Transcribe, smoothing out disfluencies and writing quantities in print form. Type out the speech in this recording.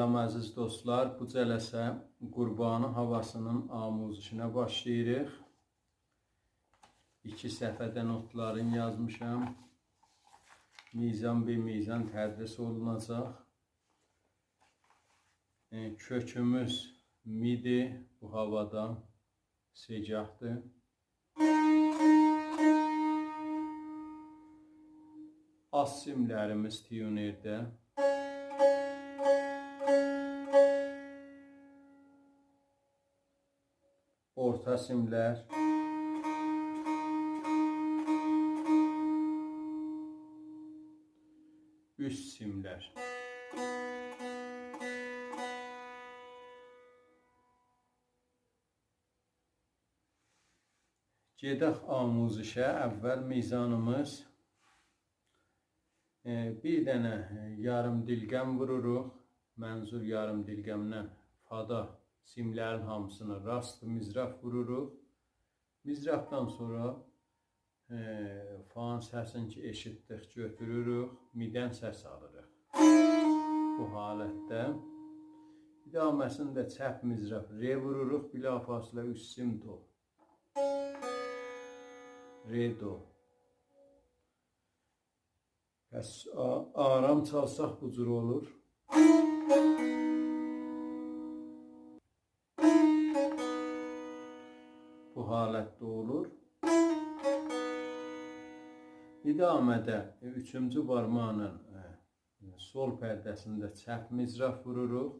Salam əziz dostlar, bu cələsə Qurbanı havasının amuzişinə başlayırıq. 2 səhifədə notlarını yazmışam. Mizan bir mizan tədris olunacaq. Kökümüz midir, bu havada secahdır. Az simlərimiz tiyunerdə. Orta simlər, üst simlər. Gedək amuzişə. Əvvəl mizanımız bir dənə yarım dilgəm vururuq. Mənzur yarım dilgəmdən fada simlərin hamısını rast mizraf vururuq. Mizrafdan sonra fa'nın səsini ki eşitdik götürürük, midən səs alırıq. Bu halətdə idaməsində çəp mizraf re vururuq, bilafasilə üst sim do. Re do. Bəs aram çalsaq bu cür olur. Bu halətdə olur. İdamədə 3-cü barmağın sol pərdəsində çəp mizraf vururuq.